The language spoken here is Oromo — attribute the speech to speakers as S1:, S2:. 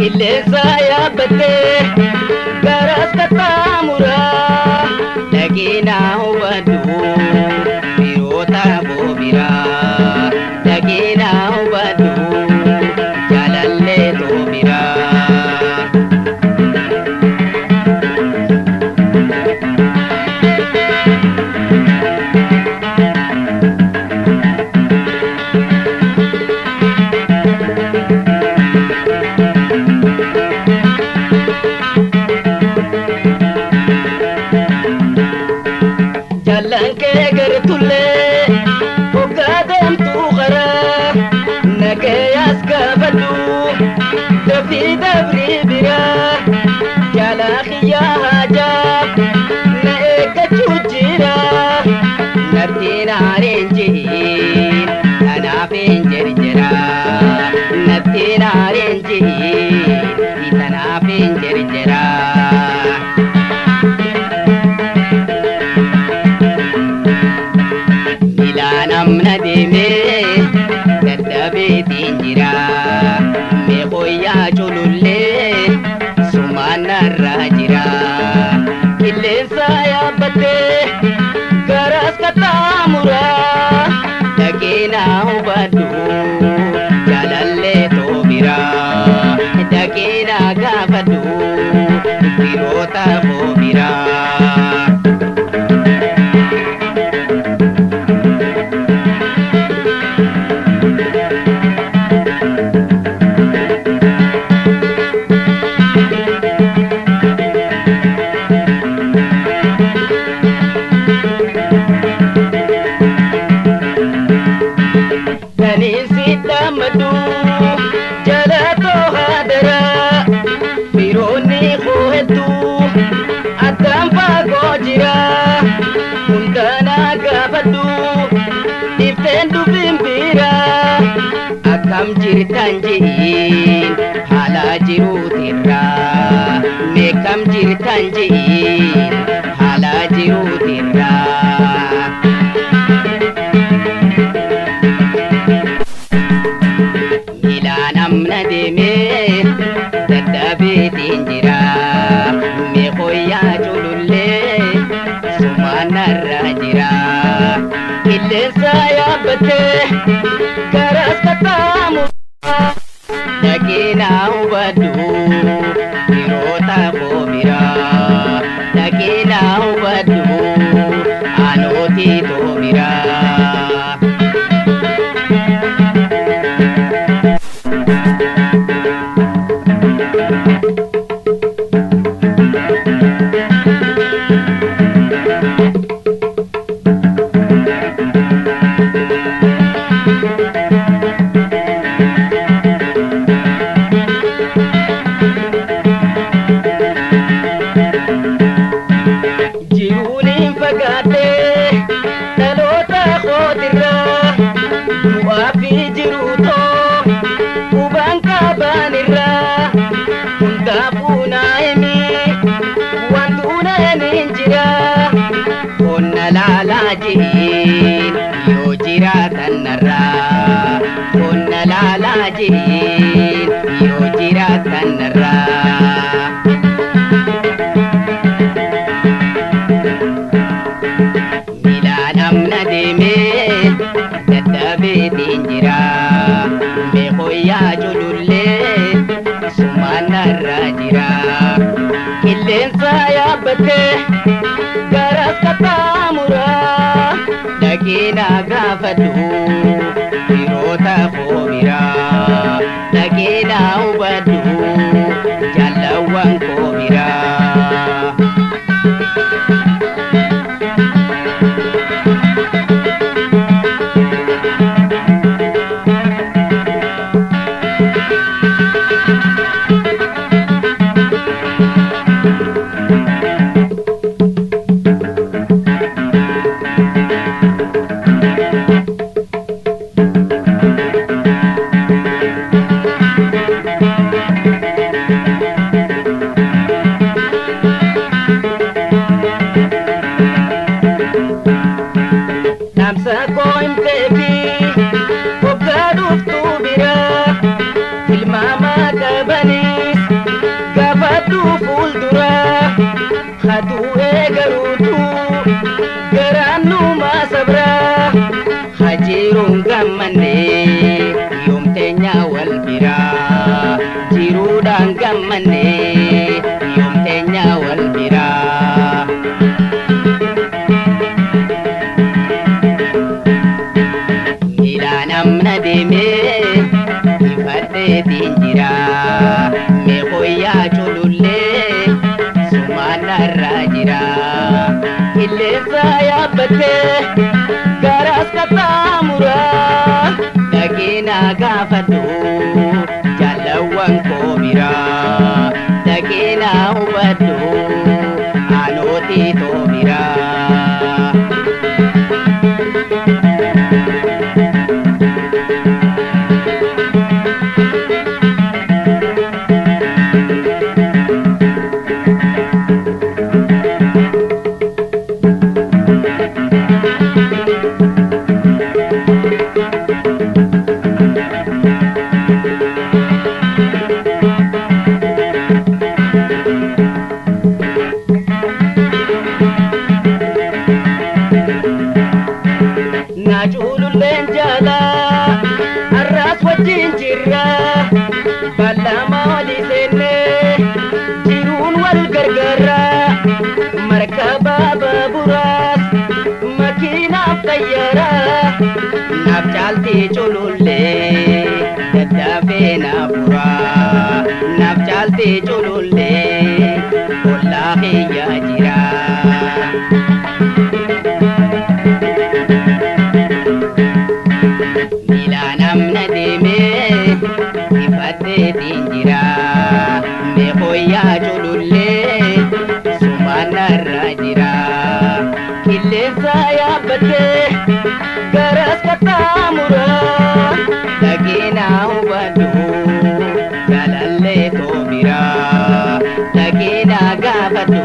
S1: Ilesa ya bete garas katamura dagina hubadu birota bobira dagina hubadu jalalle tobira jalanke gertulle ogadam tu khara nagayas kafadu dafi dabri bira jala khiya hajab naeka chujira natina renji ana penjerjera natina renji itana penjerjera namna deme daddabe tinjira me hoya chululle sumana rajira kilesa ya bate garas katamura dagina hubadu jalalle tobira dagina gafadu birota bobira madu jalato hadara bironi khohetu adam pago jira undana gabadu ifendu bimbira akam jirtanjin hala jiru tirra mekam jirtanjin hala jiru tirra namna deme daddabe tinjira me hoya chululle sumana rajira ilesa ya bate garas katamu dagina hubadu birota bobira dagina hubadu anoti tobira lalajin yo jiratan narra konna lalajin yo jiratan narra milanam nademe daddabe tinjira me hoya chululle sumana rajira killensa ya bate garas katamura dagina gafadu birota khobira dagina ubadu jalawan khobira namsa koin tebi obgaduf tu bira filmama kabanis gammanne yoom teenya wal biraa jiruudhaan gammanne yoom teenya wal biraa. Miilaan amna deemee ifadheetiin jira mee koyyaa culullee sumaan narraa jira qilleensa yaabbattee garas qaxxaamura dhaqina gaafadhu jaalawwan koo biraa dhaqina hubadhu aanootii too biraa. Najululleen jala arras wajjin jirra bal'ama walii seenne jiruun wal gargaara markaba baaburaas makiinaaf xayyaara naaf caalti culullee dadhabee naaf furaa naaf caalti culullee ollaa kiyyaa jira. Namna deemee ifadheetiin jira mee koyyaa culullee sumaan narraa jira qilleensa yaabbattee garas qaxxaamura dhaqina hubadhu jaalallee too biraa dhaqina gaafadhu